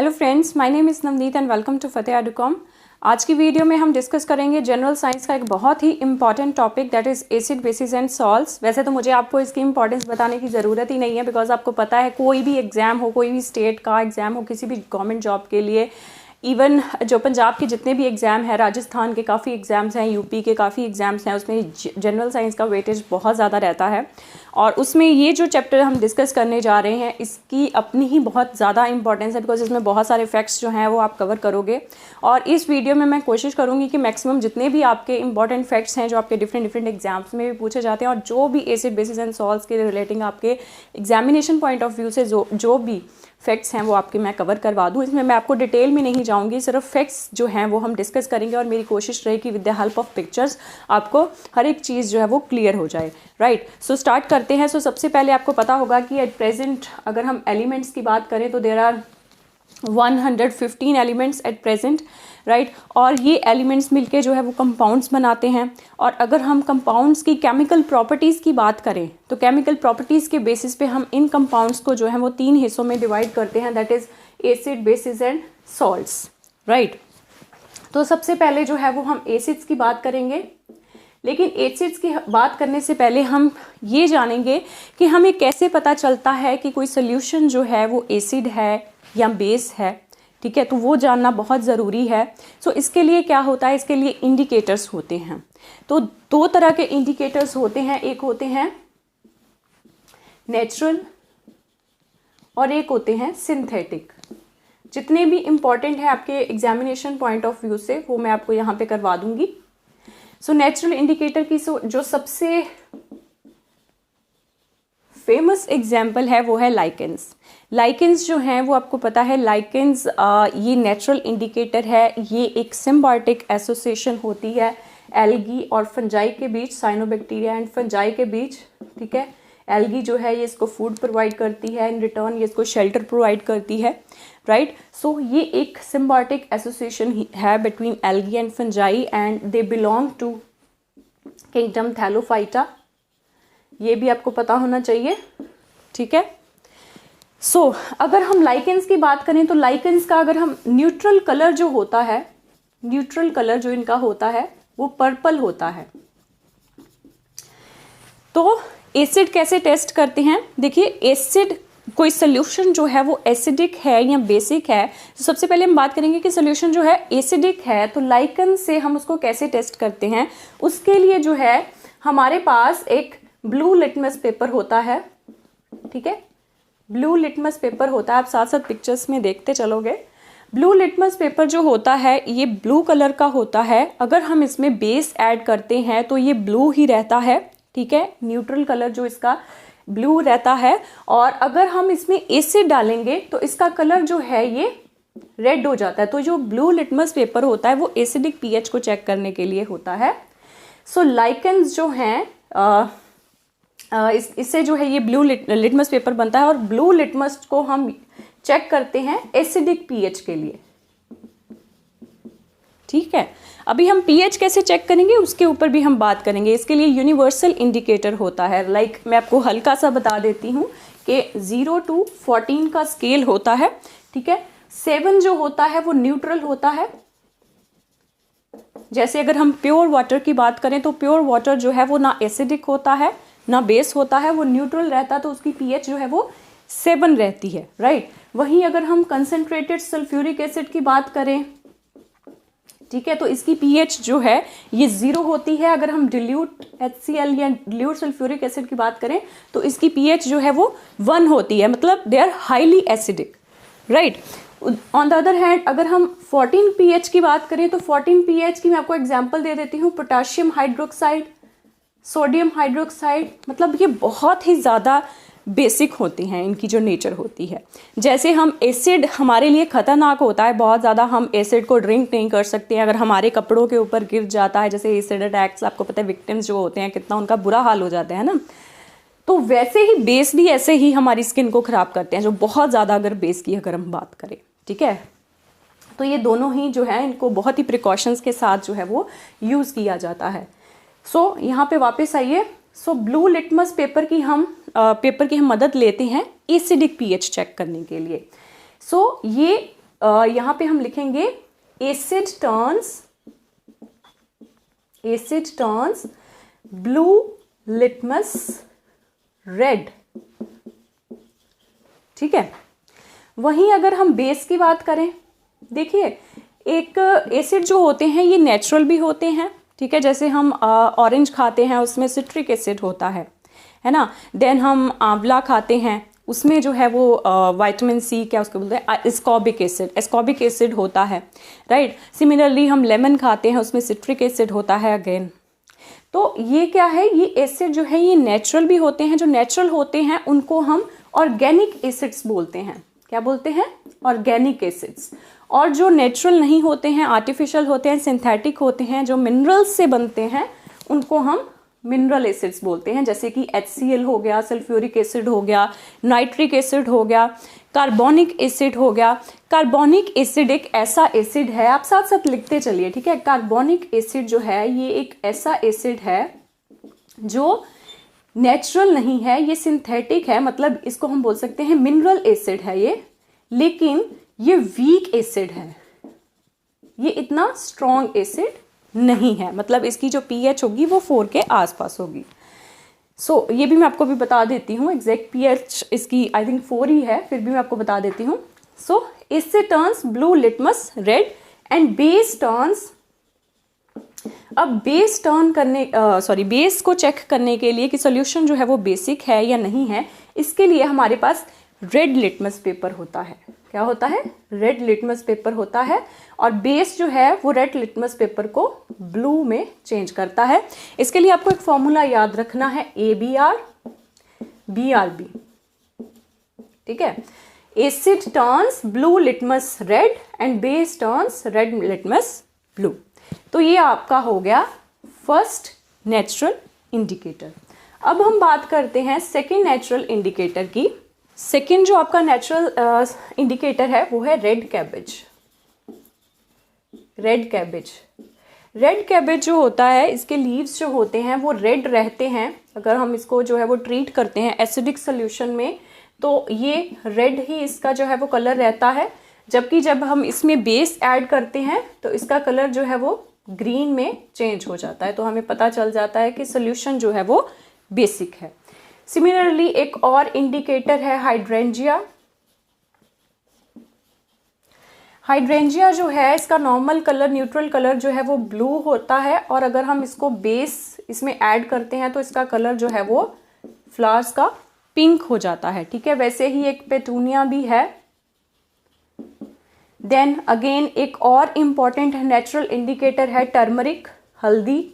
Hello friends, my name is Navneet and welcome to Fateh Educom. आज की video में हम डिस्कस करेंगे जनरल साइंस का एक बहुत ही important topic that is acid bases and salts. वैसे तो मुझे आपको इसकी इंपॉर्टेंस बताने की ज़रूरत ही नहीं है, बिकॉज आपको पता है कोई भी एग्ज़ाम हो, कोई भी स्टेट का एग्ज़ाम हो, किसी भी गवर्नमेंट जॉब के लिए, इवन जो पंजाब के जितने भी एग्ज़ाम हैं, राजस्थान के काफ़ी एग्ज़ाम्स हैं, यूपी के काफ़ी एग्ज़ाम्स हैं, उसमें जनरल साइंस का वेटेज बहुत ज़्यादा रहता है। और उसमें ये जो चैप्टर हम डिस्कस करने जा रहे हैं, इसकी अपनी ही बहुत ज़्यादा इंपॉर्टेंस है, बिकॉज इसमें बहुत सारे फैक्ट्स जो हैं वो आप कवर करोगे। और इस वीडियो में मैं कोशिश करूँगी कि मैक्सिमम जितने भी आपके इंपॉर्टेंट फैक्ट्स हैं जो आपके डिफरेंट एग्जाम्स में भी पूछे जाते हैं, और जो भी एसिड बेसिस एंड सॉल्ट्स के रिलेटिंग आपके एग्जामिनेशन पॉइंट ऑफ व्यू से जो भी फैक्ट्स हैं वो आपके मैं कवर करवा दूँ। इसमें मैं आपको डिटेल में नहीं जाऊँगी, सिर्फ फैक्ट्स जो हैं वो हम डिस्कस करेंगे, और मेरी कोशिश रहेगी with the help of pictures आपको हर एक चीज़ जो है वो क्लियर हो जाए। राइट, सो स्टार्ट करते हैं। सो सबसे पहले आपको पता होगा कि एट प्रेजेंट अगर हम एलिमेंट्स की बात करें तो there are 115 elements at present, right. और ये एलिमेंट्स मिलके जो है वो कंपाउंड्स बनाते हैं। और अगर हम कंपाउंड्स की केमिकल प्रॉपर्टीज़ की बात करें तो केमिकल प्रॉपर्टीज़ के बेसिस पे हम इन कंपाउंड्स को जो है वो 3 हिस्सों में डिवाइड करते हैं, that is acid, bases and salts, right. तो सबसे पहले जो है वो हम एसिड्स की बात करेंगे, लेकिन एसिड्स की बात करने से पहले हम ये जानेंगे कि हमें कैसे पता चलता है कि कोई सोल्यूशन जो है वो एसिड है या बेस है, ठीक है। तो वो जानना बहुत ज़रूरी है। सो इसके लिए क्या होता है, इसके लिए इंडिकेटर्स होते हैं। तो 2 तरह के इंडिकेटर्स होते हैं, एक होते हैं नेचुरल और एक होते हैं सिंथेटिक। जितने भी इम्पॉर्टेंट है आपके एग्जामिनेशन पॉइंट ऑफ व्यू से वो मैं आपको यहाँ पे करवा दूंगी। सो नेचुरल इंडिकेटर की जो सबसे फेमस एग्जाम्पल है वो है लाइकेंस। लाइकेंस जो हैं वो आपको पता है, लाइकेंस ये नेचुरल इंडिकेटर है। ये एक सिम्बायोटिक एसोसिएशन होती है एल्गी और फंजाई के बीच, साइनोबैक्टीरिया एंड फंजाई के बीच, ठीक है। एल्गी जो है ये इसको फूड प्रोवाइड करती है, इन रिटर्न ये इसको शेल्टर प्रोवाइड करती है, राइट। सो ये एक सिम्बायोटिक एसोसिएशन है between algae and fungi and they belong to kingdom Thallophyta. ये भी आपको पता होना चाहिए, ठीक है। सो अगर हम लाइकेंस की बात करें तो लाइकेंस का अगर हम न्यूट्रल कलर जो होता है, न्यूट्रल कलर जो इनका होता है वो पर्पल होता है। तो एसिड कैसे टेस्ट करते हैं, देखिए एसिड कोई सोल्यूशन जो है वो एसिडिक है या बेसिक है, तो सबसे पहले हम बात करेंगे कि सोल्यूशन जो है एसिडिक है तो लाइकेन से हम उसको कैसे टेस्ट करते हैं। उसके लिए जो है हमारे पास एक ब्लू लिटमस पेपर होता है, ठीक है। ब्लू लिटमस पेपर होता है, आप साथ साथ पिक्चर्स में देखते चलोगे। ब्लू लिटमस पेपर जो होता है ये ब्लू कलर का होता है। अगर हम इसमें बेस ऐड करते हैं तो ये ब्लू ही रहता है, ठीक है। न्यूट्रल कलर जो इसका ब्लू रहता है। और अगर हम इसमें एसिड डालेंगे तो इसका कलर जो है ये रेड हो जाता है। तो जो ब्लू लिटमस पेपर होता है वो एसिडिक पीएच को चेक करने के लिए होता है। सो लाइकेंस जो हैं इससे जो है ये ब्लू लिटमस पेपर बनता है, और ब्लू लिटमस को हम चेक करते हैं एसिडिक पीएच के लिए, ठीक है। अभी हम पीएच कैसे चेक करेंगे उसके ऊपर भी हम बात करेंगे। इसके लिए यूनिवर्सल इंडिकेटर होता है, लाइक मैं आपको हल्का सा बता देती हूँ कि 0 to 14 का स्केल होता है, ठीक है। 7 जो होता है वो न्यूट्रल होता है। जैसे अगर हम प्योर वाटर की बात करें तो प्योर वाटर जो है वो ना एसिडिक होता है ना बेस होता है, वो न्यूट्रल रहता है, तो उसकी पीएच जो है वो 7 रहती है, राइट। वहीं अगर हम कंसंट्रेटेड सल्फ्यूरिक एसिड की बात करें, ठीक है, तो इसकी पीएच जो है ये 0 होती है। अगर हम डिल्यूट HCl या डिल्यूट सल्फ्यूरिक एसिड की बात करें तो इसकी पीएच जो है वो 1 होती है, मतलब they are highly acidic, right. On the other hand अगर हम 14 पीएच की बात करें तो 14 पीएच की मैं आपको एग्जांपल दे देती हूँ, पोटेशियम हाइड्रोक्साइड, सोडियम हाइड्रोक्साइड, मतलब ये बहुत ही ज़्यादा बेसिक होती हैं, इनकी जो नेचर होती है। जैसे हम एसिड हमारे लिए ख़तरनाक होता है बहुत ज़्यादा, हम एसिड को ड्रिंक नहीं कर सकते हैं। अगर हमारे कपड़ों के ऊपर गिर जाता है, जैसे एसिड अटैक्स, आपको पता है विक्टिम्स जो होते हैं कितना उनका बुरा हाल हो जाता है ना, तो वैसे ही बेस भी ऐसे ही हमारी स्किन को ख़राब करते हैं, जो बहुत ज़्यादा अगर बेस की अगर हम बात करें, ठीक है। तो ये दोनों ही जो है इनको बहुत ही प्रिकॉशंस के साथ जो है वो यूज़ किया जाता है। सो यहाँ पे वापस आइए। सो ब्लू लिटमस पेपर की हम मदद लेते हैं एसिडिक पीएच चेक करने के लिए। सो ये यहाँ पे हम लिखेंगे asset turns blue litmus red. ठीक है, वहीं अगर हम बेस की बात करें, देखिए एक एसिड जो होते हैं ये नेचुरल भी होते हैं, ठीक है, जैसे हम ऑरेंज खाते हैं उसमें सिट्रिक एसिड होता है ना। देन हम आंवला खाते हैं उसमें जो है वो विटामिन सी, क्या उसको बोलते हैं, एस्कॉर्बिक एसिड होता है, राइट। सिमिलरली हम लेमन खाते हैं उसमें सिट्रिक एसिड होता है अगेन। तो ये क्या है, ये एसिड जो है ये नेचुरल भी होते हैं, जो नेचुरल होते हैं उनको हम ऑर्गेनिक एसिड्स बोलते हैं। क्या बोलते हैं? Organic acids. और जो नेचुरल नहीं होते हैं, आर्टिफिशियल होते हैं, सिंथेटिक होते हैं, जो मिनरल्स से बनते हैं, उनको हम मिनरल एसिड्स बोलते हैं, जैसे कि HCl हो गया, सल्फ्यूरिक एसिड हो गया, नाइट्रिक एसिड हो गया, कार्बोनिक एसिड हो गया। कार्बोनिक एसिड एक ऐसा एसिड है, आप साथ साथ लिखते चलिए, ठीक है। कार्बोनिक एसिड जो है ये एक ऐसा एसिड है जो नेचुरल नहीं है, ये सिंथेटिक है, मतलब इसको हम बोल सकते हैं मिनरल एसिड है ये, लेकिन ये वीक एसिड है, ये इतना स्ट्रॉन्ग एसिड नहीं है, मतलब इसकी जो pH होगी वो 4 के आसपास होगी। सो ये भी मैं आपको भी बता देती हूँ, एग्जैक्ट pH इसकी आई थिंक 4 ही है, फिर भी मैं आपको बता देती हूँ। सो इससे turns blue litmus red and base turns. अब बेस टर्न करने बेस को चेक करने के लिए कि सोल्यूशन जो है वो बेसिक है या नहीं है, इसके लिए हमारे पास रेड लिटमस पेपर होता है। क्या होता है? रेड लिटमस पेपर होता है, और बेस जो है वो रेड लिटमस पेपर को ब्लू में चेंज करता है। इसके लिए आपको एक फॉर्मूला याद रखना है, ABR BRB, ठीक है। Asset turns blue litmus red and base turns red litmus blue. तो ये आपका हो गया फर्स्ट नेचुरल इंडिकेटर। अब हम बात करते हैं सेकेंड नेचुरल इंडिकेटर की। सेकेंड जो आपका नेचुरल इंडिकेटर है वो है रेड कैबेज। रेड कैबेज जो होता है, इसके लीव्स जो होते हैं वो रेड रहते हैं। अगर हम इसको जो है वो ट्रीट करते हैं एसिडिक सोल्यूशन में, तो ये रेड ही इसका जो है वो कलर रहता है, जबकि जब हम इसमें बेस ऐड करते हैं तो इसका कलर जो है वो ग्रीन में चेंज हो जाता है। तो हमें पता चल जाता है कि सोल्यूशन जो है वो बेसिक है। सिमिलरली एक और इंडिकेटर है हाइड्रेंजिया। हाइड्रेंजिया जो है इसका नॉर्मल कलर, न्यूट्रल कलर जो है वो ब्लू होता है, और अगर हम इसको बेस इसमें ऐड करते हैं तो इसका कलर जो है वो फ्लावर्स का पिंक हो जाता है, ठीक है। वैसे ही एक पेटूनिया भी है। देन अगेन एक और इम्पॉर्टेंट नेचुरल इंडिकेटर है टर्मरिक, हल्दी।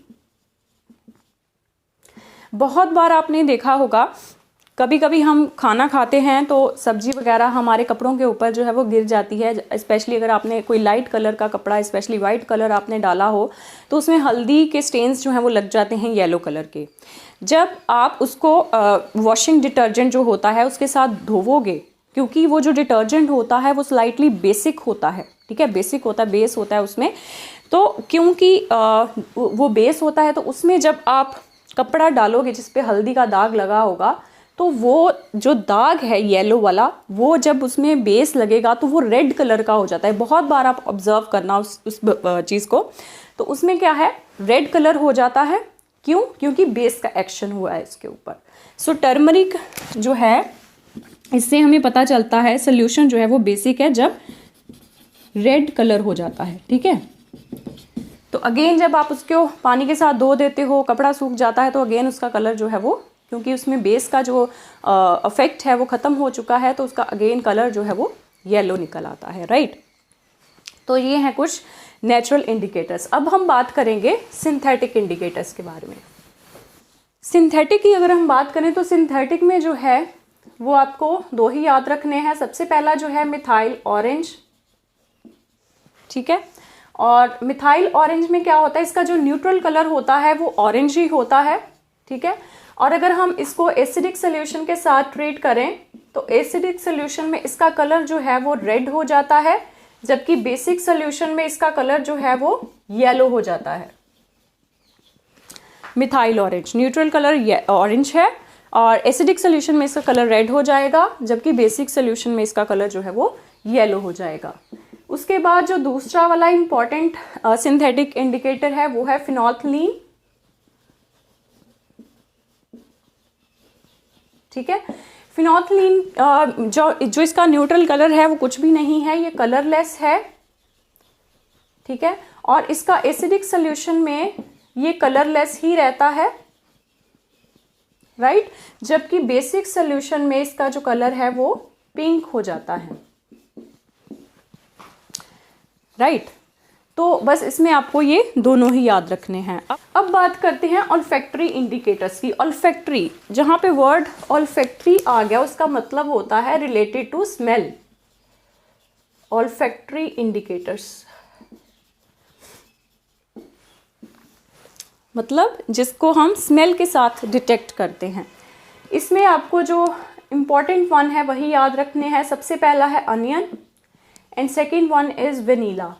बहुत बार आपने देखा होगा, कभी कभी हम खाना खाते हैं तो सब्जी वगैरह हमारे कपड़ों के ऊपर जो है वो गिर जाती है, स्पेशली अगर आपने कोई लाइट कलर का कपड़ा, स्पेशली वाइट कलर आपने डाला हो, तो उसमें हल्दी के स्टेन्स जो हैं वो लग जाते हैं येलो कलर के। जब आप उसको वॉशिंग डिटर्जेंट जो होता है उसके साथ धोवोगे, क्योंकि वो जो डिटर्जेंट होता है वो स्लाइटली बेसिक होता है, ठीक है, बेसिक होता है, बेस होता है उसमें। तो क्योंकि वो बेस होता है, तो उसमें जब आप कपड़ा डालोगे जिस पे हल्दी का दाग लगा होगा, तो वो जो दाग है येलो वाला, वो जब उसमें बेस लगेगा तो वो रेड कलर का हो जाता है। बहुत बार आप ऑब्जर्व करना उस चीज़ को, तो उसमें क्या है, रेड कलर हो जाता है। क्यों? क्योंकि बेस का एक्शन हुआ है इसके ऊपर। सो टर्मरिक जो है, इससे हमें पता चलता है सोल्यूशन जो है वो बेसिक है जब रेड कलर हो जाता है, ठीक है। तो अगेन जब आप उसको पानी के साथ धो देते हो, कपड़ा सूख जाता है, तो अगेन उसका कलर जो है वो, क्योंकि उसमें बेस का जो इफेक्ट है वो ख़त्म हो चुका है, तो उसका अगेन कलर जो है वो येलो निकल आता है, राइट। तो ये हैं कुछ नेचुरल इंडिकेटर्स। अब हम बात करेंगे सिंथेटिक इंडिकेटर्स के बारे में। सिंथेटिक की अगर हम बात करें तो सिंथेटिक में जो है वो आपको दो ही याद रखने हैं। सबसे पहला जो है मिथाइल ऑरेंज, ठीक है। और मिथाइल ऑरेंज में क्या होता है, इसका जो न्यूट्रल कलर होता है वो ऑरेंज ही होता है, ठीक है। और अगर हम इसको एसिडिक सोल्यूशन के साथ ट्रीट करें तो एसिडिक सोल्यूशन में इसका कलर जो है वो रेड हो जाता है, जबकि बेसिक सोल्यूशन में इसका कलर जो है वो येलो हो जाता है। Methyl orange neutral colour orange है, और एसिडिक सोल्यूशन में इसका कलर रेड हो जाएगा, जबकि बेसिक सोल्यूशन में इसका कलर जो है वो येलो हो जाएगा। उसके बाद जो दूसरा वाला इंपॉर्टेंट सिंथेटिक इंडिकेटर है वो है फिनोल्फथलीन। ठीक है, फिनोल्फथलीन जो इसका न्यूट्रल कलर है वो कुछ भी नहीं है, ये कलरलेस है। ठीक है, और इसका एसिडिक सोल्यूशन में ये कलरलेस ही रहता है, राइट। जबकि बेसिक सोल्यूशन में इसका जो कलर है वो पिंक हो जाता है, राइट। तो बस इसमें आपको ये दोनों ही याद रखने हैं। अब बात करते हैं ऑल्फैक्टरी इंडिकेटर्स की। ऑल्फैक्टरी, जहां पे वर्ड ऑल्फैक्टरी आ गया उसका मतलब होता है related to smell. Olfactory indicators मतलब जिसको हम स्मेल के साथ डिटेक्ट करते हैं। इसमें आपको जो इम्पॉर्टेंट वन है वही याद रखने हैं। सबसे पहला है onion and second one is vanilla.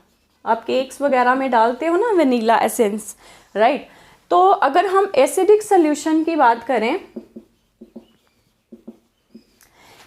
आप केक्स वगैरह में डालते हो ना वेनीला एसेंस, राइट। तो अगर हम एसिडिक सोल्यूशन की बात करें,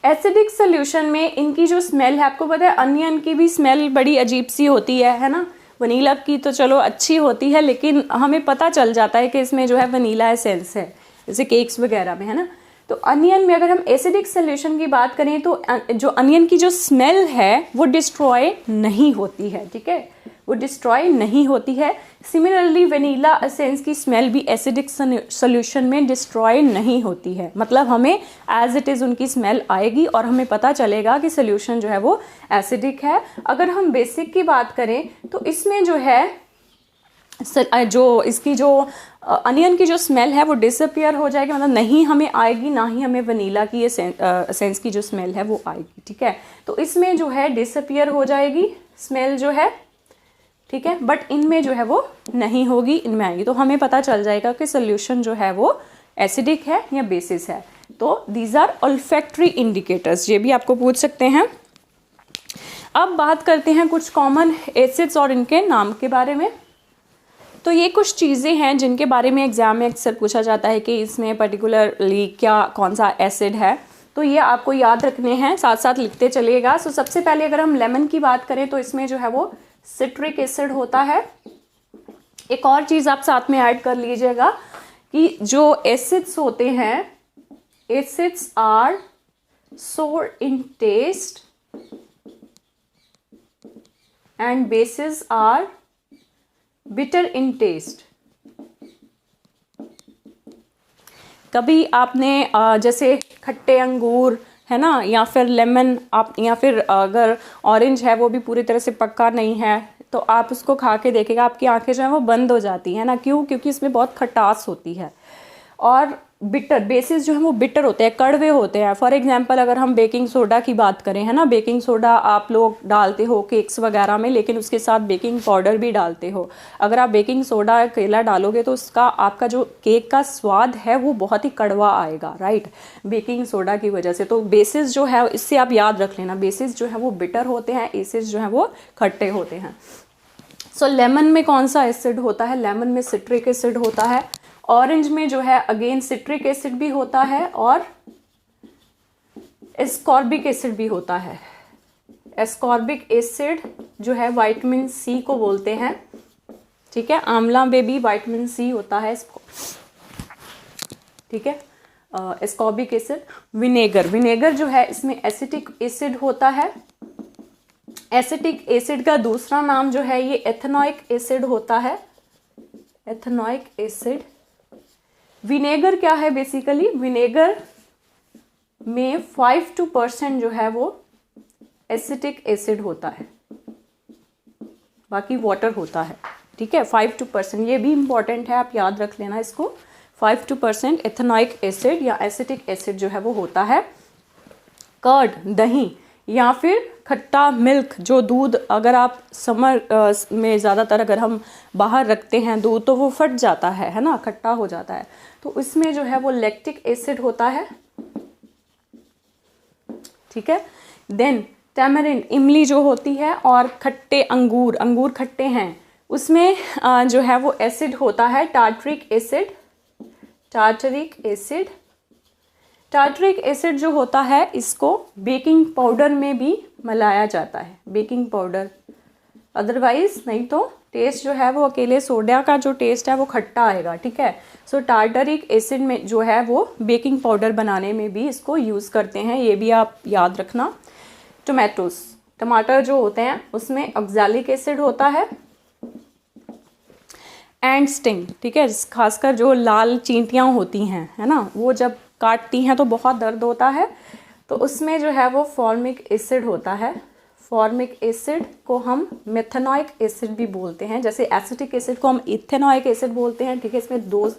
एसिडिक सोल्यूशन में इनकी जो स्मेल है, आपको पता है अनियन की भी स्मेल बड़ी अजीब सी होती है ना। वनीला की तो चलो अच्छी होती है, लेकिन हमें पता चल जाता है कि इसमें जो है वनीला एसेंस है, जैसे केक्स वगैरह में, है ना। तो अनियन में अगर हम एसिडिक सोल्यूशन की बात करें तो जो अनियन की जो स्मेल है वो डिस्ट्रॉय नहीं होती है, ठीक है, वो डिस्ट्रॉय नहीं होती है। सिमिलरली वनीला एसेंस की स्मेल भी एसिडिक सोल्यूशन में डिस्ट्रॉय नहीं होती है, मतलब हमें एज इट इज़ उनकी स्मेल आएगी और हमें पता चलेगा कि सोल्यूशन जो है वो एसिडिक है। अगर हम बेसिक की बात करें तो इसमें जो है जो इसकी जो अनियन की जो स्मेल है वो डिसअपियर हो जाएगी, मतलब नहीं हमें आएगी, ना ही हमें वनीला की एसेंस की जो स्मेल है वो आएगी, ठीक है। तो इसमें जो है डिसअपियर हो जाएगी स्मेल जो है, ठीक है, बट इनमें जो है वो नहीं होगी, इनमें आएगी। तो हमें पता चल जाएगा कि सोल्यूशन जो है वो एसिडिक है या बेसिस है। तो दीज आर ऑल्फैक्टरी इंडिकेटर्स, ये भी आपको पूछ सकते हैं। अब बात करते हैं कुछ कॉमन एसिड्स और इनके नाम के बारे में। तो ये कुछ चीज़ें हैं जिनके बारे में एग्जाम में अक्सर पूछा जाता है कि इसमें पर्टिकुलरली क्या कौन सा एसिड है, तो ये आपको याद रखने हैं, साथ साथ लिखते चलिएगा। सो सबसे पहले अगर हम लेमन की बात करें तो इसमें जो है वो सिट्रिक एसिड होता है। एक और चीज़ आप साथ में ऐड कर लीजिएगा कि जो एसिड्स होते हैं, acids are sour in taste and bases are bitter in taste. कभी आपने जैसे खट्टे अंगूर है ना, या फिर लेमन आप, या फिर अगर ऑरेंज है वो भी पूरी तरह से पक्का नहीं है तो आप उसको खा के देखेगा, आपकी आंखें जो है वो बंद हो जाती है ना। क्यों? क्योंकि इसमें बहुत खटास होती है और बिटर, बेसिस जो है वो बिटर होते हैं, कड़वे होते हैं। फॉर एग्जांपल अगर हम बेकिंग सोडा की बात करें, है ना, बेकिंग सोडा आप लोग डालते हो केक्स वगैरह में, लेकिन उसके साथ बेकिंग पाउडर भी डालते हो। अगर आप बेकिंग सोडा अकेला डालोगे तो उसका आपका जो केक का स्वाद है वो बहुत ही कड़वा आएगा, राइट, बेकिंग सोडा की वजह से। तो बेसिस जो है, इससे आप याद रख लेना, बेसिस जो है वो बिटर होते हैं, एसिड्स जो है वो खट्टे होते हैं। सो लेमन में कौन सा एसिड होता है? लेमन में सिट्रिक एसिड होता है। ऑरेंज में जो है अगेन सिट्रिक एसिड भी होता है और एस्कॉर्बिक एसिड भी होता है। एस्कॉर्बिक एसिड जो है विटामिन सी को बोलते हैं, ठीक है, आंवला में भी विटामिन सी होता है, ठीक है। Ascorbic acid. विनेगर, विनेगर जो है इसमें एसिटिक एसिड होता है। एसिटिक एसिड का दूसरा नाम जो है ये एथेनोइक एसिड होता है, एथेनोइक एसिड। विनेगर क्या है? बेसिकली विनेगर में 5% जो है वो एसिटिक एसिड होता है, बाकी वाटर होता है, ठीक है। 5% ये भी इंपॉर्टेंट है, आप याद रख लेना इसको। 5% एथेनोइक एसिड या एसिटिक एसिड जो है वो होता है। कर्ड, दही, या फिर खट्टा मिल्क, जो दूध अगर आप समर में ज़्यादातर अगर हम बाहर रखते हैं दूध तो वो फट जाता है ना, खट्टा हो जाता है, तो इसमें जो है वो लैक्टिक एसिड होता है, ठीक है। देन टैमरिंड, इमली जो होती है, और खट्टे अंगूर, अंगूर खट्टे हैं, उसमें जो है वो एसिड होता है tartaric acid, tartaric acid. Tartaric acid जो होता है इसको बेकिंग पाउडर में भी मिलाया जाता है, बेकिंग पाउडर अदरवाइज नहीं तो टेस्ट जो है वो अकेले सोडा का जो टेस्ट है वो खट्टा आएगा, ठीक है। सो टार्टरिक एसिड में जो है वो बेकिंग पाउडर बनाने में भी इसको यूज़ करते हैं, ये भी आप याद रखना। टमाटर जो होते हैं उसमें ऑक्सैलिक एसिड होता है एंड स्टिंग, ठीक है। खासकर जो लाल चींटियाँ होती हैं, है ना, वो जब काटती हैं तो बहुत दर्द होता है, तो उसमें जो है वो फॉर्मिक एसिड होता है। फॉर्मिक एसिड को हम मेथेनॉइक एसिड भी बोलते हैं, जैसे एसिटिक एसिड को हम इथेनॉइक एसिड बोलते हैं, ठीक है। इसमें 2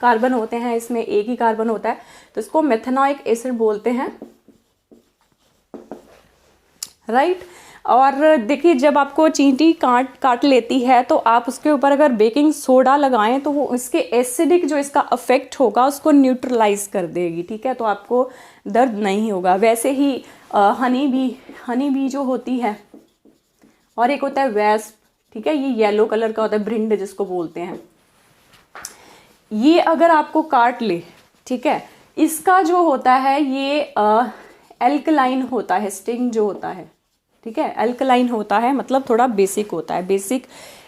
कार्बन होते हैं, इसमें एक ही कार्बन होता है, तो इसको मेथेनॉइक एसिड बोलते हैं, राइट। और देखिए जब आपको चींटी काट लेती है तो आप उसके ऊपर अगर बेकिंग सोडा लगाएं तो वो इसके एसिडिक जो इसका इफेक्ट होगा उसको कर देगी, ठीक है, तो आपको दर्द नहीं होगा। वैसे ही हनी बी जो होती है, और एक होता है वेस्प, ठीक है, ये येलो कलर का होता है, भृंड जिसको बोलते हैं। ये अगर आपको काट ले, ठीक है, इसका जो होता है ये एल्कलाइन होता है, स्टिंग जो होता है, ठीक है, एल्कलाइन होता है, मतलब थोड़ा बेसिक होता है।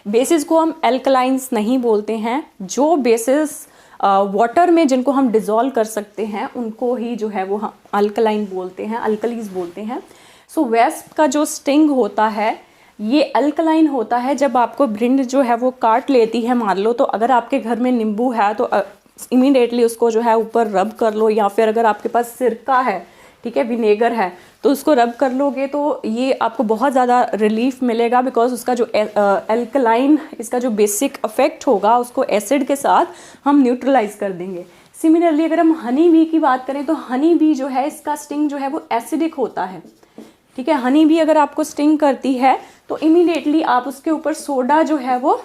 बेसिस को हम एल्कलाइंस नहीं बोलते हैं, जो बेसिस वाटर में जिनको हम डिज़ोल्व कर सकते हैं उनको ही जो है वो हम अल्कलाइन बोलते हैं, अल्कलीज बोलते हैं। सो वेस्प का जो स्टिंग होता है ये अल्कलाइन होता है। जब आपको भृंड जो है वो काट लेती है, मान लो, तो अगर आपके घर में नींबू है तो इमीडिएटली उसको जो है ऊपर रब कर लो, या फिर अगर आपके पास सिरका है, ठीक है, विनेगर है, तो उसको रब कर लोगे तो ये आपको बहुत ज़्यादा रिलीफ मिलेगा, बिकॉज उसका जो एल्कलाइन इसका जो बेसिक इफेक्ट होगा उसको एसिड के साथ हम न्यूट्रलाइज कर देंगे। सिमिलरली अगर हम हनी बी की बात करें तो हनी बी जो है इसका स्टिंग जो है वो एसिडिक होता है, ठीक है। हनी बी अगर आपको स्टिंग करती है तो इमीडिएटली आप उसके ऊपर सोडा जो है वो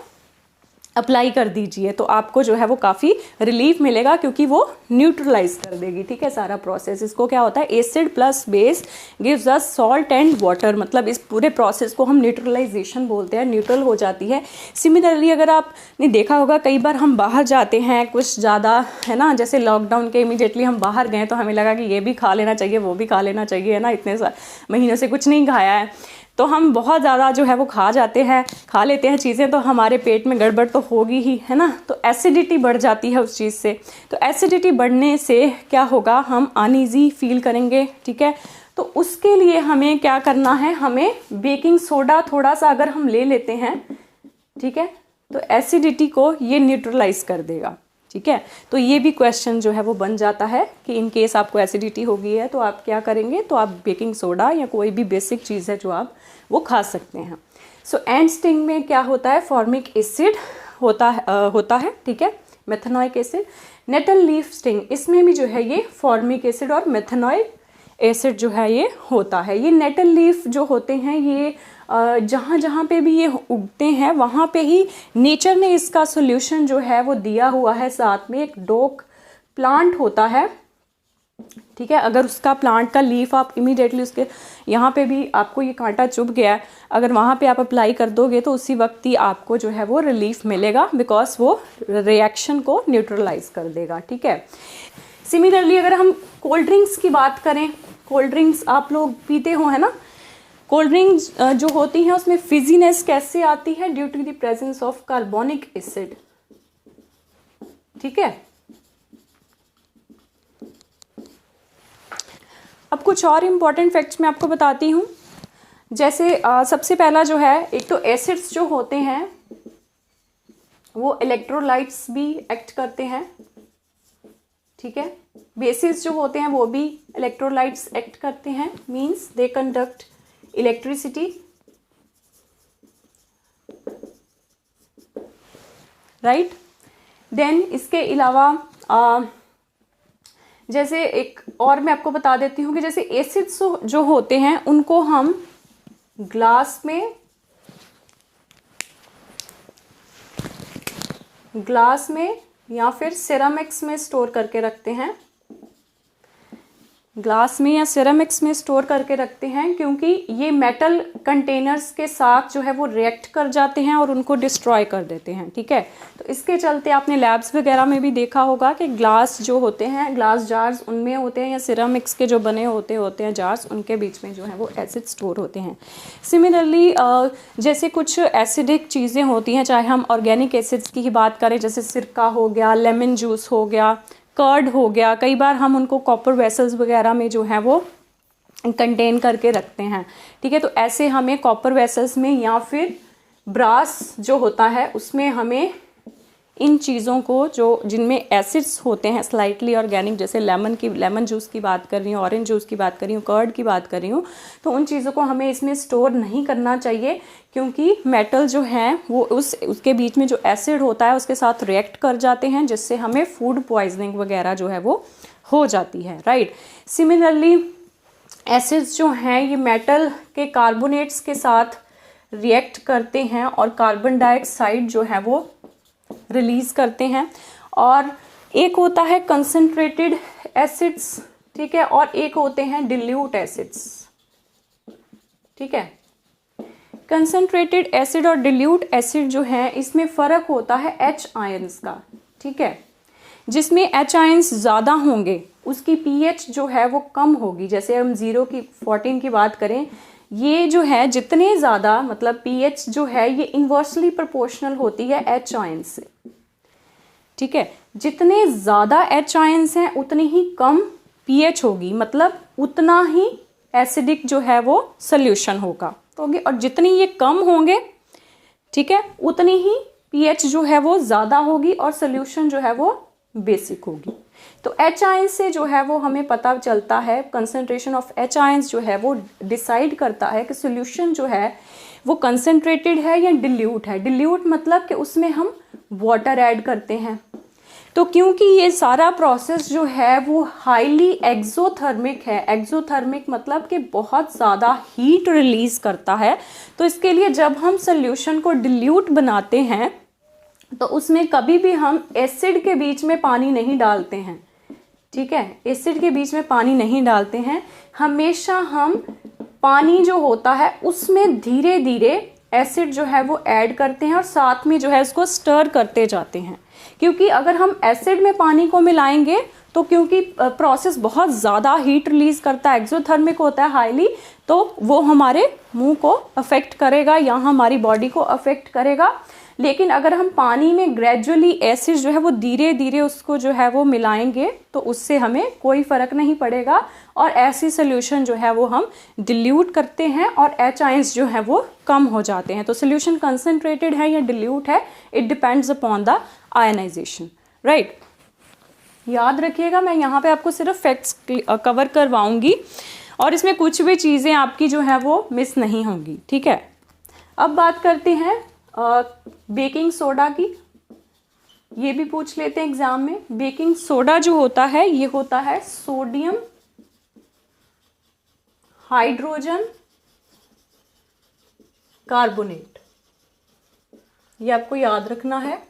अप्लाई कर दीजिए, तो आपको जो है वो काफ़ी रिलीफ मिलेगा, क्योंकि वो न्यूट्रलाइज कर देगी, ठीक है, सारा प्रोसेस। इसको क्या होता है, acid plus base gives us salt and water, मतलब इस पूरे प्रोसेस को हम न्यूट्रलाइजेशन बोलते हैं, न्यूट्रल हो जाती है। सिमिलरली अगर आपने देखा होगा कई बार हम बाहर जाते हैं कुछ ज़्यादा, है ना, जैसे लॉकडाउन के इमीडिएटली हम बाहर गए तो हमें लगा कि ये भी खा लेना चाहिए, वो भी खा लेना चाहिए, है ना, इतने महीनों से कुछ नहीं खाया है, तो हम बहुत ज़्यादा जो है वो खा लेते हैं चीज़ें, तो हमारे पेट में गड़बड़ तो होगी ही, है ना, तो एसिडिटी बढ़ जाती है उस चीज़ से। तो एसिडिटी बढ़ने से क्या होगा, हम अनईजी फील करेंगे, ठीक है। तो उसके लिए हमें क्या करना है, हमें बेकिंग सोडा थोड़ा सा अगर हम ले लेते हैं, ठीक है, तो एसिडिटी को ये न्यूट्रलाइज कर देगा, ठीक है। तो ये भी क्वेश्चन जो है वो बन जाता है कि इन केस आपको एसिडिटी हो गई है तो आप क्या करेंगे, तो आप बेकिंग सोडा या कोई भी बेसिक चीज़ है जो आप वो खा सकते हैं। सो एंड स्टिंग में क्या होता है, फॉर्मिक एसिड होता है, ठीक है, methanoic acid. Natal leaf sting, इसमें भी जो है ये फॉर्मिक एसिड और मेथेनॉइक एसिड जो है ये होता है। ये नेटल लीफ जो होते हैं ये जहाँ जहाँ पे भी ये उगते हैं वहाँ पे ही नेचर ने इसका सोल्यूशन जो है वो दिया हुआ है। साथ में एक डोक प्लांट होता है, ठीक है, अगर उसका प्लांट का लीफ आप इमीडिएटली उसके यहाँ पे भी आपको ये कांटा चुभ गया है, अगर वहाँ पे आप अप्लाई कर दोगे तो उसी वक्त ही आपको जो है वो रिलीफ मिलेगा, बिकॉज वो रिएक्शन को न्यूट्रलाइज कर देगा, ठीक है। सिमिलरली अगर हम कोल्ड ड्रिंक्स की बात करें, कोल्ड ड्रिंक्स आप लोग पीते हो, है ना, कोल्ड ड्रिंक्स जो होती हैं उसमें फिजीनेस कैसे आती है, due to the presence of carbonic acid, ठीक है। अब कुछ और इम्पॉर्टेंट फैक्ट्स मैं आपको बताती हूँ। जैसे सबसे पहला जो है, एक तो एसिड्स जो होते हैं वो इलेक्ट्रोलाइट्स भी एक्ट करते हैं, ठीक है। बेसिस जो होते हैं वो भी इलेक्ट्रोलाइट्स एक्ट करते हैं, means they conduct electricity, right. Then इसके अलावा जैसे एक और मैं आपको बता देती हूँ कि जैसे एसिड्स जो होते हैं उनको हम ग्लास में या फिर सिरामिक्स में स्टोर करके रखते हैं। ग्लास में या सिरेमिक्स में स्टोर करके रखते हैं, क्योंकि ये मेटल कंटेनर्स के साथ जो है वो रिएक्ट कर जाते हैं और उनको डिस्ट्रॉय कर देते हैं। ठीक है, तो इसके चलते आपने लैब्स वगैरह में भी देखा होगा कि ग्लास जो होते हैं, ग्लास जार्स उनमें होते हैं, या सिरेमिक्स के जो बने होते हैं जार्स, उनके बीच में जो है वो एसिड स्टोर होते हैं। सिमिलरली जैसे कुछ एसिडिक चीज़ें होती हैं, चाहे हम ऑर्गेनिक एसिड्स की ही बात करें, जैसे सिरका हो गया, लेमन जूस हो गया, कर्ड हो गया, कई बार हम उनको कॉपर वेसल्स वगैरह में जो है वो कंटेन करके रखते हैं। ठीक है, तो ऐसे हमें कॉपर वेसल्स में या फिर ब्रास जो होता है उसमें हमें इन चीज़ों को जो जिनमें एसिड्स होते हैं स्लाइटली ऑर्गेनिक, जैसे लेमन जूस की बात कर रही हूँ, ऑरेंज जूस की बात कर रही हूँ, कर्ड की बात कर रही हूँ, तो उन चीज़ों को हमें इसमें स्टोर नहीं करना चाहिए, क्योंकि मेटल जो है वो उसके बीच में जो एसिड होता है उसके साथ रिएक्ट कर जाते हैं, जिससे हमें फूड पॉइजनिंग वगैरह जो है वो हो जाती है। राइट। सिमिलरली एसिड्स जो हैं ये मेटल के कार्बोनेट्स के साथ रिएक्ट करते हैं और कार्बन डाइऑक्साइड जो है वो रिलीज करते हैं। और एक होता है कंसंट्रेटेड एसिड्स, ठीक है, और एक होते हैं डिल्यूट एसिड्स। ठीक है, कंसंट्रेटेड एसिड और डिल्यूट एसिड जो है इसमें फ़र्क होता है H आयंस का। ठीक है, जिसमें H आयंस ज़्यादा होंगे उसकी pH जो है वो कम होगी। जैसे हम 0 की 14 की बात करें, ये जो है जितने ज़्यादा मतलब pH जो है ये इन्वर्सली प्रोपोर्शनल होती है H आयंस से। ठीक है, जितने ज़्यादा H आयंस हैं उतनी ही कम pH होगी, मतलब उतना ही एसिडिक जो है वो सोल्यूशन होगा। और जितनी ये कम होंगे, ठीक है, उतनी ही pH जो है वो ज़्यादा होगी और सोल्यूशन जो है वो बेसिक होगी। तो H आयंस से जो है वो हमें पता चलता है, कंसंट्रेशन ऑफ H आयंस जो है वो डिसाइड करता है कि सोल्यूशन जो है वो कंसंट्रेटेड है या डिल्यूट है। डिल्यूट मतलब कि उसमें हम वाटर ऐड करते हैं। तो क्योंकि ये सारा प्रोसेस जो है वो हाईली एक्सोथर्मिक है, एक्सोथर्मिक मतलब कि बहुत ज़्यादा हीट रिलीज करता है, तो इसके लिए जब हम सोल्यूशन को डिल्यूट बनाते हैं तो उसमें कभी भी हम एसिड के बीच में पानी नहीं डालते हैं। ठीक है, एसिड के बीच में पानी नहीं डालते हैं, हमेशा हम पानी जो होता है उसमें धीरे धीरे एसिड जो है वो ऐड करते हैं और साथ में जो है उसको स्टर करते जाते हैं। क्योंकि अगर हम एसिड में पानी को मिलाएंगे तो क्योंकि प्रोसेस बहुत ज़्यादा हीट रिलीज करता है, एक्सोथर्मिक होता है हाईली, तो वो हमारे मुंह को अफेक्ट करेगा या हमारी बॉडी को अफेक्ट करेगा। लेकिन अगर हम पानी में ग्रेजुअली एसिड जो है वो धीरे धीरे उसको जो है वो मिलाएंगे तो उससे हमें कोई फ़र्क नहीं पड़ेगा और ऐसी सोल्यूशन जो है वो हम डिल्यूट करते हैं और H आयंस जो है वो कम हो जाते हैं। तो सोल्यूशन कंसंट्रेटेड है या डिल्यूट है, it depends upon the ionisation. Right, याद रखिएगा, मैं यहाँ पे आपको सिर्फ फैक्ट्स कवर करवाऊंगी और इसमें कुछ भी चीज़ें आपकी जो है वो मिस नहीं होंगी। ठीक है, अब बात करते हैं बेकिंग सोडा की। ये भी पूछ लेते हैं एग्जाम में। बेकिंग सोडा जो होता है ये होता है सोडियम हाइड्रोजन कार्बोनेट, ये आपको याद रखना है,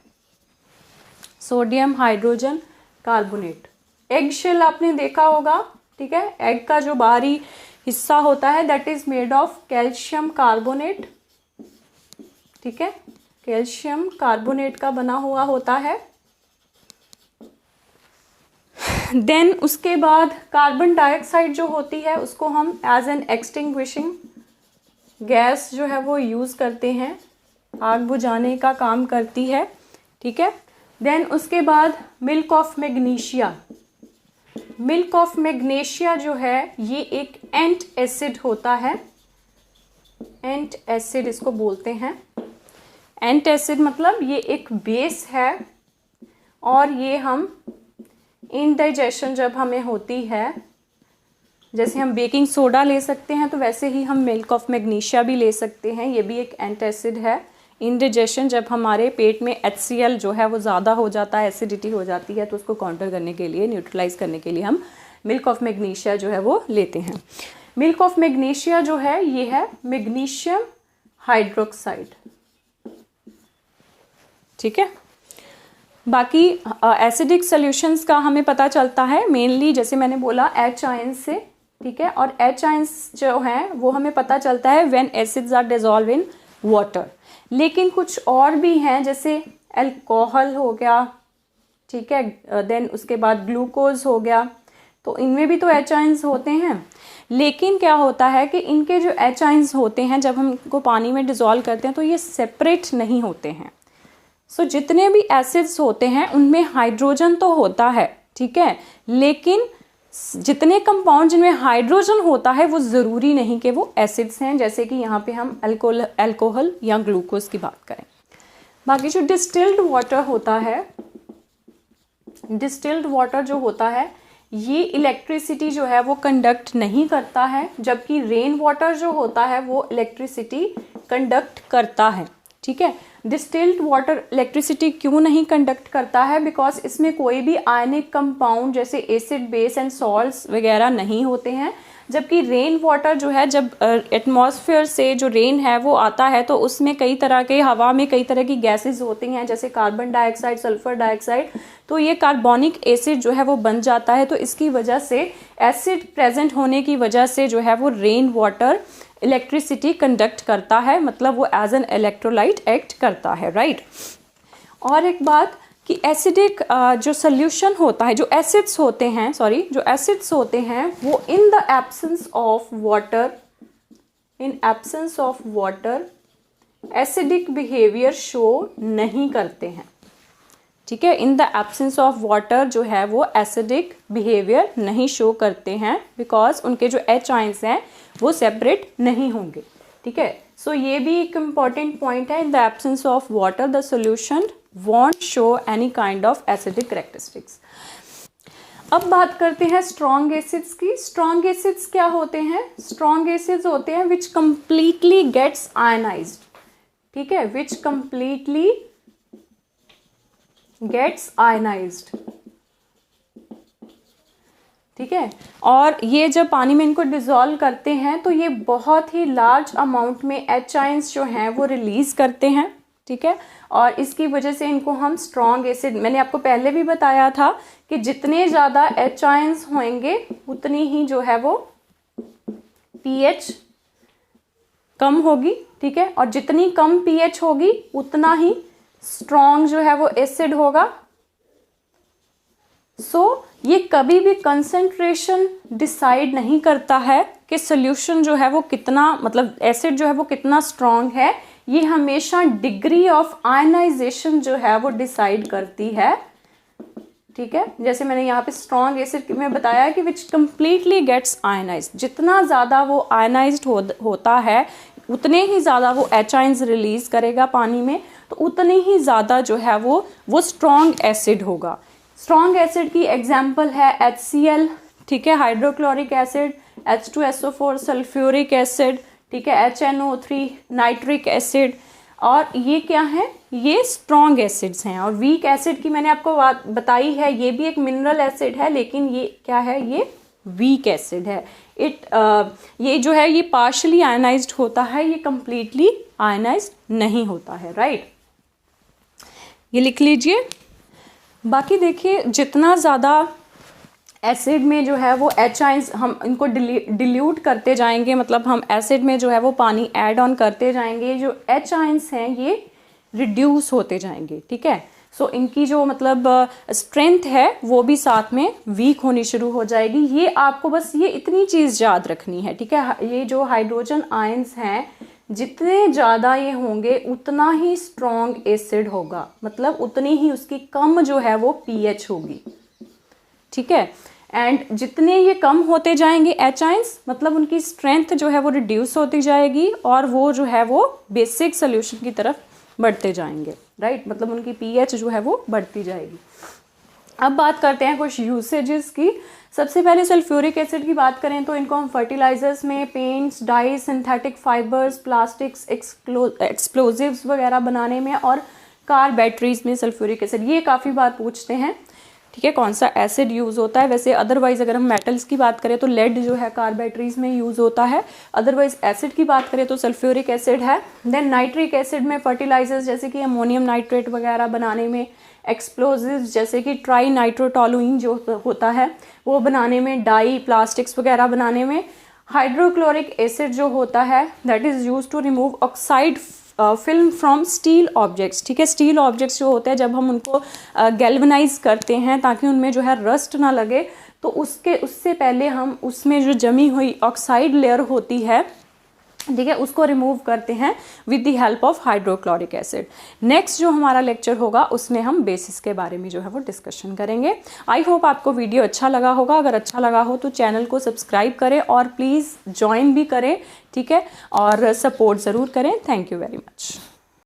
sodium hydrogen carbonate. Egg shell आपने देखा होगा, ठीक है, एग का जो बाहरी हिस्सा होता है that is made of calcium carbonate. ठीक है, कैल्शियम कार्बोनेट का बना हुआ होता है। देन उसके बाद कार्बन डाइऑक्साइड जो होती है उसको हम एज एन एक्सटिंग्विशिंग गैस जो है वो यूज़ करते हैं, आग बुझाने का काम करती है। ठीक है, देन उसके बाद milk of magnesia. Milk of magnesia जो है ये एक एंट एसिड होता है, एंट एसिड इसको बोलते हैं। एंट एसिड मतलब ये एक बेस है और ये हम इनडाइजेशन जब हमें होती है, जैसे हम बेकिंग सोडा ले सकते हैं तो वैसे ही हम मिल्क ऑफ मैग्नीशिया भी ले सकते हैं, ये भी एक एंट एसिड है। इनडाइजेशन जब हमारे पेट में HCl जो है वो ज़्यादा हो जाता है, एसिडिटी हो जाती है, तो उसको काउंटर करने के लिए, न्यूट्रलाइज करने के लिए हम मिल्क ऑफ मैग्नीशिया जो है वो लेते हैं। मिल्क ऑफ मैग्नीशिया जो है ये है मैग्नीशियम हाइड्रोक्साइड। ठीक है, बाकी एसिडिक सॉल्यूशंस का हमें पता चलता है मेनली, जैसे मैंने बोला, H आयंस से, ठीक है। और H आयंस जो हैं वो हमें पता चलता है when acids are dissolve in water. लेकिन कुछ और भी हैं, जैसे अल्कोहल हो गया, ठीक है, देन उसके बाद ग्लूकोज हो गया, तो इनमें भी तो H आयंस होते हैं। लेकिन क्या होता है कि इनके जो H आयंस होते हैं जब हम इनको पानी में डिसॉल्व करते हैं तो ये सेपरेट नहीं होते हैं। सो जितने भी एसिड्स होते हैं उनमें हाइड्रोजन तो होता है, ठीक है, लेकिन जितने कंपाउंड जिनमें हाइड्रोजन होता है वो ज़रूरी नहीं कि वो एसिड्स हैं, जैसे कि यहाँ पे हम अल्कोहल या ग्लूकोज की बात करें। बाकी जो डिस्टिल्ड वाटर होता है, डिस्टिल्ड वाटर जो होता है ये इलेक्ट्रिसिटी जो है वो कंडक्ट नहीं करता है, जबकि रेन वाटर जो होता है वो इलेक्ट्रिसिटी कंडक्ट करता है, ठीक है। डिस्टिल्ड वाटर इलेक्ट्रिसिटी क्यों नहीं कंडक्ट करता है? बिकॉज इसमें कोई भी आयनिक कंपाउंड जैसे एसिड, बेस एंड सॉल्ट्स वगैरह नहीं होते हैं। जबकि रेन वाटर जो है, जब एटमॉस्फेयर से जो रेन है वो आता है तो उसमें कई तरह के, हवा में कई तरह की गैसेस होती हैं, जैसे कार्बन डाइऑक्साइड, सल्फर डाइऑक्साइड, तो ये कार्बोनिक एसिड जो है वो बन जाता है। तो इसकी वजह से, एसिड प्रेजेंट होने की वजह से जो है वो रेन वाटर इलेक्ट्रिसिटी कंडक्ट करता है, मतलब वो एज एन इलेक्ट्रोलाइट एक्ट करता है, राइट। और एक बात कि एसिडिक जो सोल्यूशन होता है, जो एसिड्स होते हैं, जो एसिड्स होते हैं वो in the absence of water, in absence of water acidic behaviour show नहीं करते हैं, ठीक है। In the absence of water जो है वो एसिडिक बिहेवियर नहीं शो करते हैं, बिकॉज उनके जो H आयंस हैं वो सेपरेट नहीं होंगे, ठीक है। सो ये भी एक इम्पॉर्टेंट पॉइंट है, in the absence of water the solution want show any kind of acidic characteristics. अब बात करते हैं स्ट्रॉन्ग एसिड्स की। स्ट्रॉन्ग एसिड्स क्या होते हैं? स्ट्रॉन्ग एसिड्स होते हैं विच कंप्लीटली गेट्स आयनाइज्ड, ठीक है, विच कंप्लीटली गेट्स आयनाइज्ड, ठीक है। और ये जब पानी में इनको डिसॉल्व करते हैं तो ये बहुत ही लार्ज अमाउंट में H आयंस जो हैं वो रिलीज करते हैं, ठीक है। और इसकी वजह से इनको हम स्ट्रॉन्ग एसिड, मैंने आपको पहले भी बताया था कि जितने ज़्यादा H आयंस होंगे उतनी ही जो है वो pH कम होगी, ठीक है। और जितनी कम pH होगी उतना ही स्ट्रॉन्ग जो है वो एसिड होगा। ये कभी भी कंसंट्रेशन डिसाइड नहीं करता है कि सोल्यूशन जो है वो कितना, मतलब एसिड जो है वो कितना स्ट्रॉन्ग है। ये हमेशा डिग्री ऑफ आयनाइजेशन जो है वो डिसाइड करती है, ठीक है। जैसे मैंने यहाँ पे स्ट्रॉन्ग एसिड में बताया कि विच कंप्लीटली गेट्स आयनाइज्ड, जितना ज़्यादा वो आयनाइज्ड होता है उतने ही ज़्यादा वो H आयंस रिलीज करेगा पानी में, तो उतनी ही ज़्यादा जो है वो स्ट्रॉन्ग एसिड होगा। स्ट्रॉन्ग एसिड की एग्जाम्पल है HCl, ठीक है, hydrochloric acid, H2SO4 sulphuric acid, ठीक है, HNO3 नाइट्रिक एसिड। और ये क्या है? ये स्ट्रॉन्ग एसिड्स हैं। और वीक एसिड की मैंने आपको बात बताई है, ये भी एक मिनरल एसिड है, लेकिन ये क्या है? ये वीक एसिड है। ये जो है ये पार्शली आयनाइज्ड होता है, ये कंप्लीटली आयनाइज्ड नहीं होता है, राइट। ये लिख लीजिए। बाकी देखिए, जितना ज़्यादा एसिड में जो है वो H आयंस हम इनको डिल्यूट करते जाएंगे, मतलब हम एसिड में जो है वो पानी ऐड ऑन करते जाएंगे, जो H आयंस हैं ये रिड्यूस होते जाएंगे, ठीक है। सो इनकी जो मतलब स्ट्रेंथ है वो भी साथ में वीक होनी शुरू हो जाएगी। ये आपको बस ये इतनी चीज़ याद रखनी है, ठीक है। ये जो हाइड्रोजन आयंस हैं जितने ज़्यादा ये होंगे उतना ही स्ट्रॉन्ग एसिड होगा, मतलब उतनी ही उसकी कम जो है वो pH होगी, ठीक है। एंड जितने ये कम होते जाएंगे H आयंस, मतलब उनकी स्ट्रेंथ जो है वो रिड्यूस होती जाएगी और वो जो है वो बेसिक सोल्यूशन की तरफ बढ़ते जाएंगे, राइट। मतलब उनकी pH जो है वो बढ़ती जाएगी। अब बात करते हैं कुछ यूसेजेस की। सबसे पहले सल्फ्यूरिक एसिड की बात करें तो इनको हम फर्टिलाइजर्स में, paints, dye, synthetic fibres, plastics, explosives वगैरह बनाने में और कार बैटरीज में सल्फ्यूरिक एसिड, ये काफ़ी बार पूछते हैं। ठीक है, कौन सा एसिड यूज़ होता है। वैसे अदरवाइज अगर हम मेटल्स की बात करें तो लेड जो है कार बैटरीज में यूज़ होता है। अदरवाइज एसिड की बात करें तो सल्फ्यूरिक एसिड है। देन नाइट्रिक एसिड में फर्टिलाइजर्स जैसे कि अमोनियम नाइट्रेट वगैरह बनाने में, एक्सप्लोजिव्स जैसे कि ट्राई नाइट्रोटोलुइन जो होता है वो बनाने में, डाई प्लास्टिक्स वगैरह बनाने में। हाइड्रोक्लोरिक एसिड जो होता है that is use to remove oxide film from steel objects. ठीक है, स्टील ऑब्जेक्ट्स जो होते हैं जब हम उनको गैल्वनाइज करते हैं ताकि उनमें जो है रस्ट ना लगे, तो उससे पहले हम उसमें जो जमी हुई ऑक्साइड लेयर होती है, ठीक है, उसको रिमूव करते हैं with the help of hydrochloric acid. Next जो हमारा लेक्चर होगा उसमें हम बेसिस के बारे में जो है वो डिस्कशन करेंगे। आई होप आपको वीडियो अच्छा लगा होगा। अगर अच्छा लगा हो तो चैनल को सब्सक्राइब करें और प्लीज़ ज्वाइन भी करें, ठीक है, और सपोर्ट ज़रूर करें। Thank you very much.